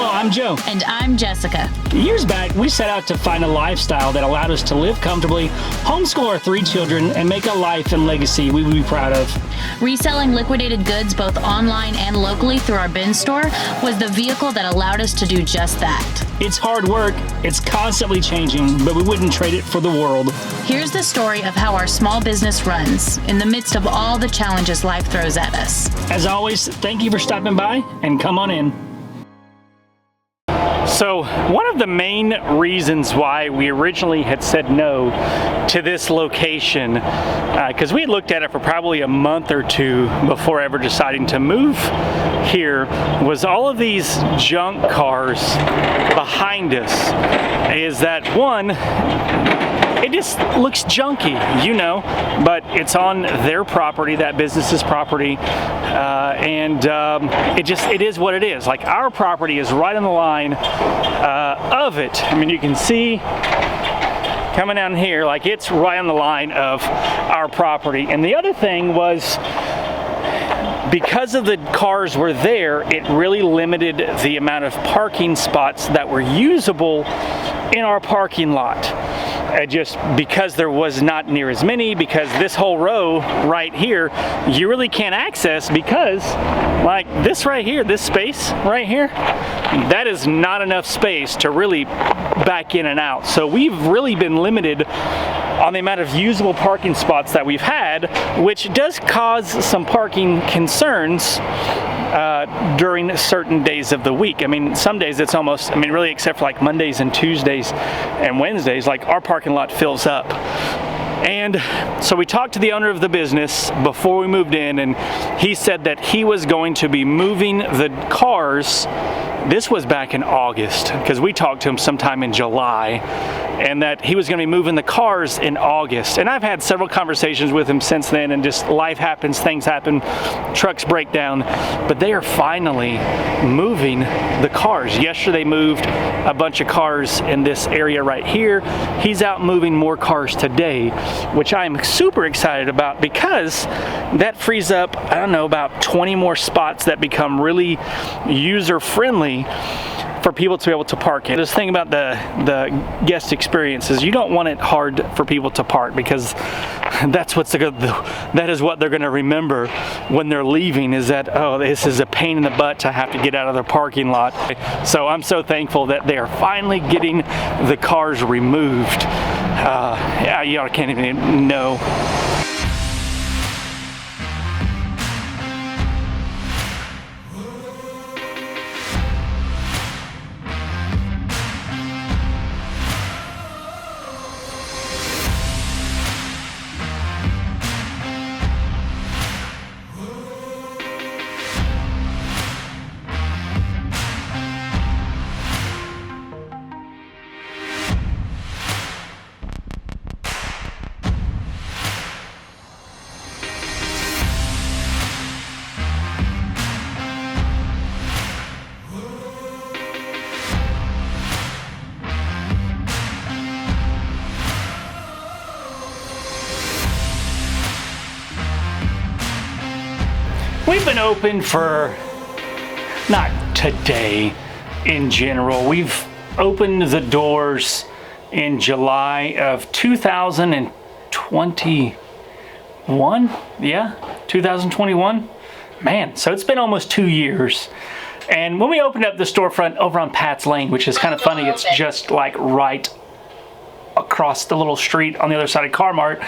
Hello, I'm Joe. And I'm Jessica. Years back, we set out to find a lifestyle that allowed us to live comfortably, homeschool our 3 children, and make a life and legacy we would be proud of. Reselling liquidated goods both online and locally through our bin store was the vehicle that allowed us to do just that. It's hard work, it's constantly changing, but we wouldn't trade it for the world. Here's the story of how our small business runs in the midst of all the challenges life throws at us. As always, thank you for stopping by, and come on in. So one of the main reasons why we originally had said no to this location, because we had looked at it for probably a month or 2 before ever deciding to move here, was all of these junk cars behind us. Is that one, it just looks junky, you know, but it's on their property, that business's property, and it is what it is. Like, our property is right on the line of it. I mean, you can see coming down here, like, it's right on the line of our property. And the other thing was, because of the cars were there, it really limited the amount of parking spots that were usable in our parking lot. Just because there was not near as many, because this whole row right here, you really can't access, because like this right here, this space right here, that is not enough space to really back in and out. So we've really been limited on the amount of usable parking spots that we've had, which does cause some parking concerns during certain days of the week. I mean, some days it's almost, I mean, really, except for like Mondays and Tuesdays and Wednesdays, like, our parking lot fills up. And so we talked to the owner of the business before we moved in, and he said that he was going to be moving the cars. This was back in August, because we talked to him sometime in July, and that he was going to be moving the cars in August. And I've had several conversations with him since then, and just life happens, things happen, trucks break down, but they are finally moving the cars. Yesterday moved a bunch of cars in this area right here. He's out moving more cars today, which I'm super excited about, because that frees up, I don't know, about 20 more spots that become really user-friendly for people to be able to park in. This thing about the guest experience is, you don't want it hard for people to park, because that is what they're going to remember when they're leaving, is that, oh, this is a pain in the butt to have to get out of their parking lot. So I'm so thankful that they are finally getting the cars removed. Yeah, y'all can't even know. We've been open for, not today in general, we've opened the doors in July of 2021, yeah, 2021, man, so it's been almost 2 years. And when we opened up the storefront over on Pat's Lane, which is kind of funny, it's just like right across the little street on the other side of Mart,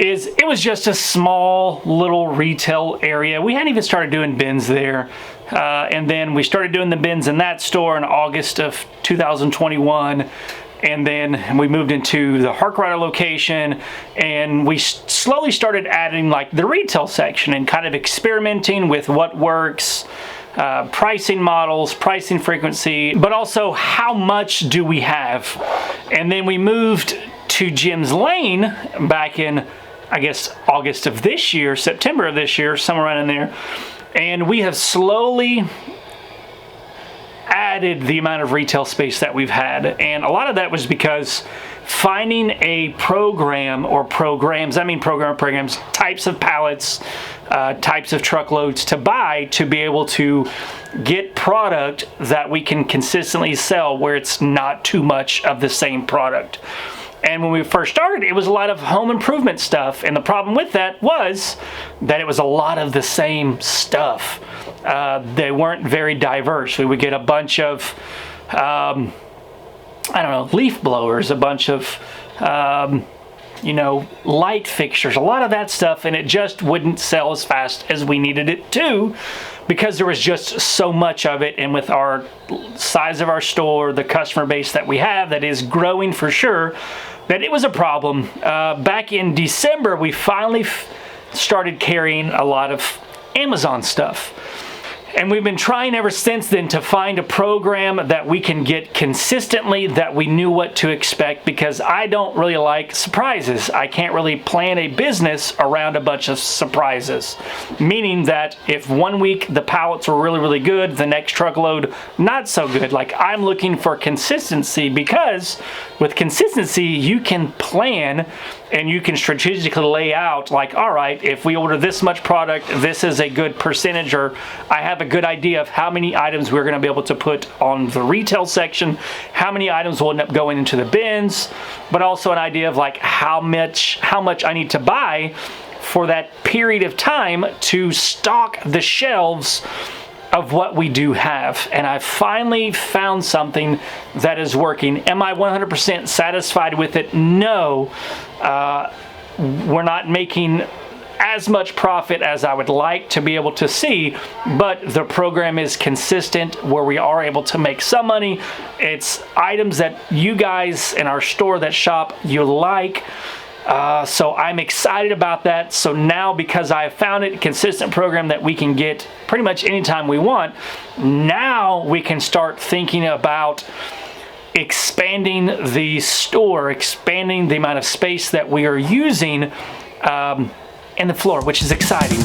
it was just a small little retail area. We hadn't even started doing bins there. And then we started doing the bins in that store in August of 2021. And then we moved into the Harkrider location, and we slowly started adding like the retail section and kind of experimenting with what works, pricing models, pricing frequency, but also how much do we have. And then we moved to Jim's Lane back in, I guess, August of this year, September of this year, somewhere around in there. And we have slowly added the amount of retail space that we've had. And a lot of that was because finding a program or programs, I mean programs, types of pallets, types of truckloads to buy to be able to get product that we can consistently sell where it's not too much of the same product. And when we first started, it was a lot of home improvement stuff. And the problem with that was that it was a lot of the same stuff. They weren't very diverse. We would get a bunch of, leaf blowers, a bunch of, light fixtures, a lot of that stuff. And it just wouldn't sell as fast as we needed it to because there was just so much of it. And with our size of our store, the customer base that we have that is growing for sure, that it was a problem. Back in December, we finally started carrying a lot of Amazon stuff. And we've been trying ever since then to find a program that we can get consistently, that we knew what to expect, because I don't really like surprises. I can't really plan a business around a bunch of surprises. Meaning that if one week the pallets were really, really good, the next truckload not so good. Like, I'm looking for consistency, because with consistency you can plan and you can strategically lay out, like, all right, if we order this much product, this is a good percentage, or I have a good idea of how many items we're going to be able to put on the retail section, how many items will end up going into the bins, but also an idea of like how much I need to buy for that period of time to stock the shelves of what we do have. And I finally found something that is working. Am I 100% satisfied with it? No. We're not making as much profit as I would like to be able to see, but the program is consistent where we are able to make some money. It's items that you guys in our store that shop, you like. So I'm excited about that. So now, because I found it a consistent program that we can get pretty much anytime we want, now we can start thinking about expanding the store, expanding the amount of space that we are using in the floor, which is exciting.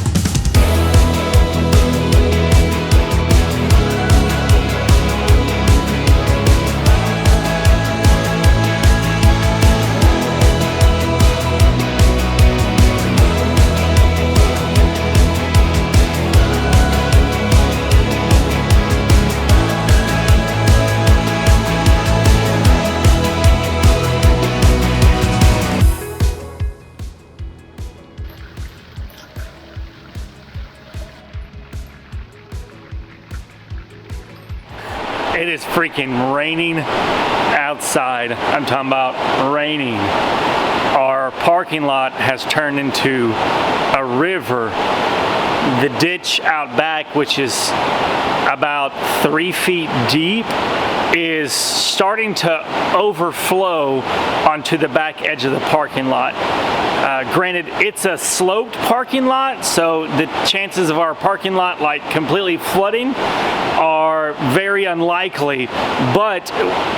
It is freaking raining outside. I'm talking about raining. Our parking lot has turned into a river. The ditch out back, which is about 3 feet deep, is starting to overflow onto the back edge of the parking lot. Granted, it's a sloped parking lot, so the chances of our parking lot like completely flooding are very unlikely, but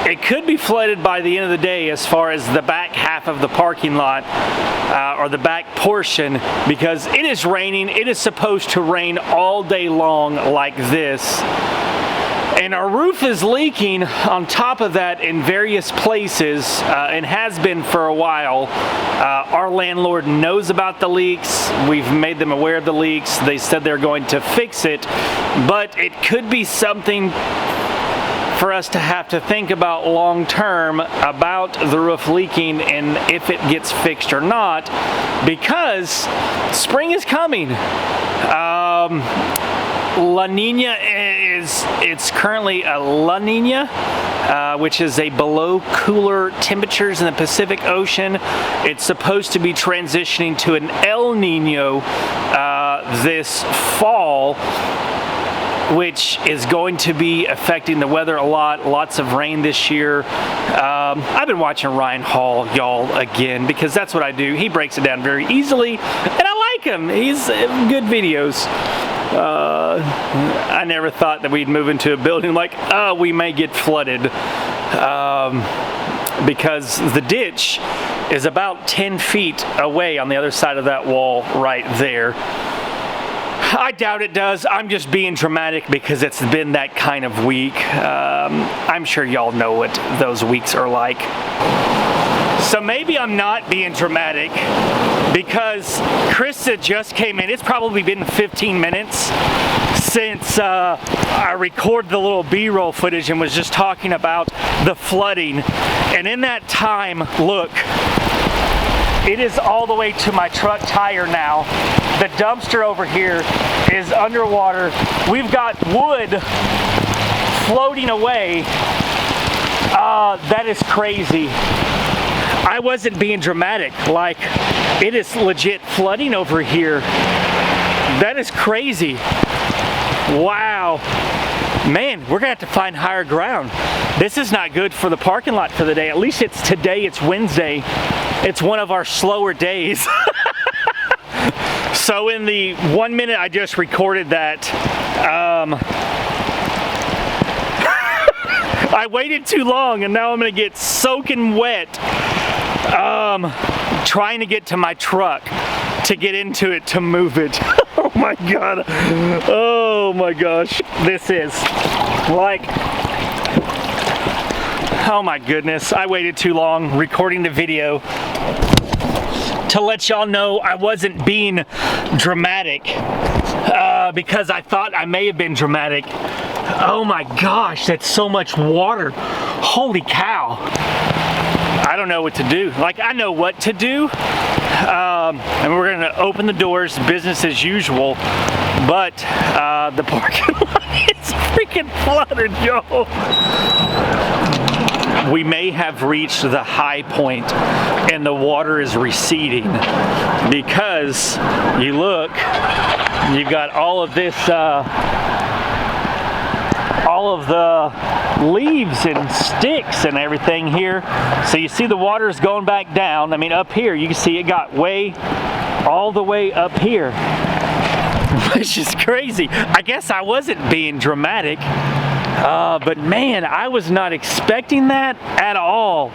it could be flooded by the end of the day as far as the back half of the parking lot or the back portion, because it is raining. It is supposed to rain all day long like this. And our roof is leaking on top of that in various places and has been for a while. Our landlord knows about the leaks. We've made them aware of the leaks. They said they're going to fix it, but it could be something for us to have to think about long term about the roof leaking and if it gets fixed or not, because spring is coming. La Nina it's currently a La Nina, which is a below cooler temperatures in the Pacific Ocean. It's supposed to be transitioning to an El Nino this fall, which is going to be affecting the weather a lot. Lots of rain this year. I've been watching Ryan Hall, y'all, again, because that's what I do. He breaks it down very easily, and I like him. He's good videos. I never thought that we'd move into a building like, we may get flooded, because the ditch is about 10 feet away on the other side of that wall right there. I doubt it does. I'm just being dramatic because it's been that kind of week. I'm sure y'all know what those weeks are like. So maybe I'm not being dramatic because Krista just came in. It's probably been 15 minutes since I recorded the little B-roll footage and was just talking about the flooding. And in that time, look, it is all the way to my truck tire now. The dumpster over here is underwater. We've got wood floating away. That is crazy. I wasn't being dramatic. Like, it is legit flooding over here. That is crazy. Wow. Man, we're gonna have to find higher ground. This is not good for the parking lot for the day. At least it's today, it's Wednesday. It's one of our slower days. So in the 1 minute I just recorded that, I waited too long and now I'm gonna get soaking wet trying to get to my truck to get into it to move it. Oh my God. Oh my gosh. This is like, oh my goodness. I waited too long recording the video to let y'all know I wasn't being dramatic because I thought I may have been dramatic. Oh my gosh, that's so much water. Holy cow. I don't know what to do. Like, I know what to do. And we're gonna open the doors, business as usual, but the parking lot is freaking flooded, y'all. We may have reached the high point and the water is receding because you look, you've got all of this, all of the leaves and sticks and everything here. So you see the water is going back down. I mean, up here, you can see it got all the way up here, which is crazy. I guess I wasn't being dramatic, but man, I was not expecting that at all.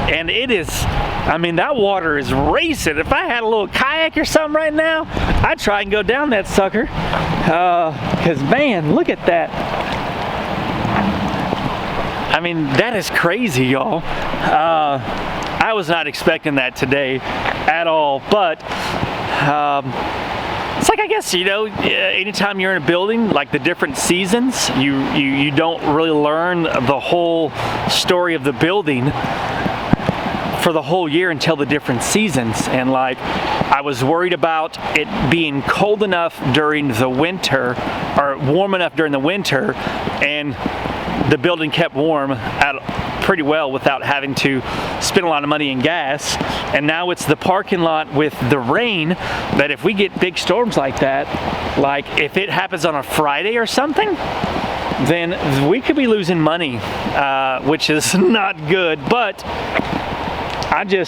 And it is, I mean, that water is racing. If I had a little kayak or something right now, I'd try and go down that sucker. Because man, look at that. I mean, that is crazy, y'all. I was not expecting that today at all, but it's like, I guess, you know, anytime you're in a building, like the different seasons, you don't really learn the whole story of the building for the whole year until the different seasons. And like, I was worried about it being cold enough during the winter, or warm enough during the winter, and the building kept warm pretty well without having to spend a lot of money in gas. And now it's the parking lot with the rain, that if we get big storms like that, like if it happens on a Friday or something, then we could be losing money, which is not good. But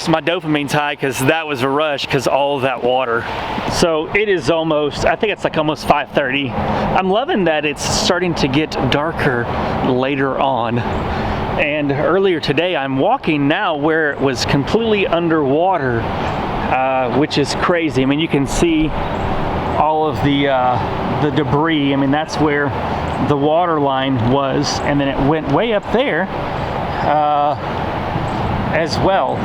my dopamine's high because that was a rush because all of that water. So it is almost, I think it's like almost 5:30. I'm loving that it's starting to get darker later on. And earlier today, I'm walking now where it was completely underwater, which is crazy. I mean, you can see all of the debris. I mean, that's where the water line was, and then it went way up there as well.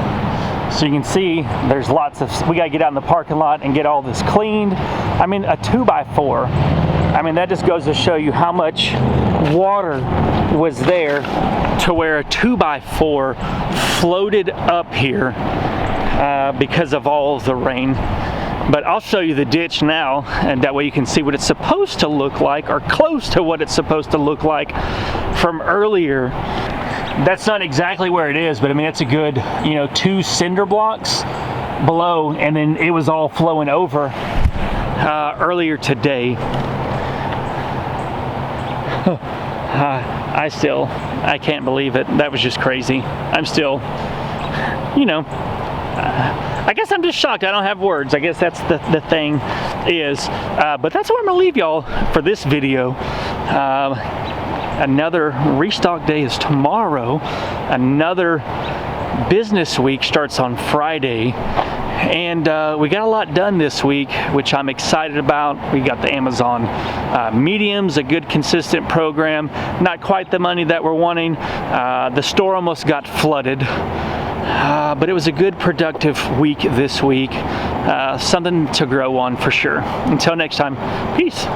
So you can see there's lots of, we gotta get out in the parking lot and get all this cleaned. I mean, a 2x4. I mean, that just goes to show you how much water was there to where a 2x4 floated up here because of all of the rain. But I'll show you the ditch now, and that way you can see what it's supposed to look like, or close to what it's supposed to look like from earlier. That's not exactly where it is, but I mean, it's a good, you know, 2 cinder blocks below, and then it was all flowing over earlier today. I can't believe it. That was just crazy. I'm still, you know, I guess I'm just shocked. I don't have words. I guess that's the thing is, but that's where I'm gonna leave y'all for this video. Another restock day is tomorrow. Another business week starts on Friday. and we got a lot done this week, which I'm excited about. We got the Amazon mediums, a good consistent program, not quite the money that we're wanting. The store almost got flooded, but it was a good productive week this week. Something to grow on for sure. Until next time, peace.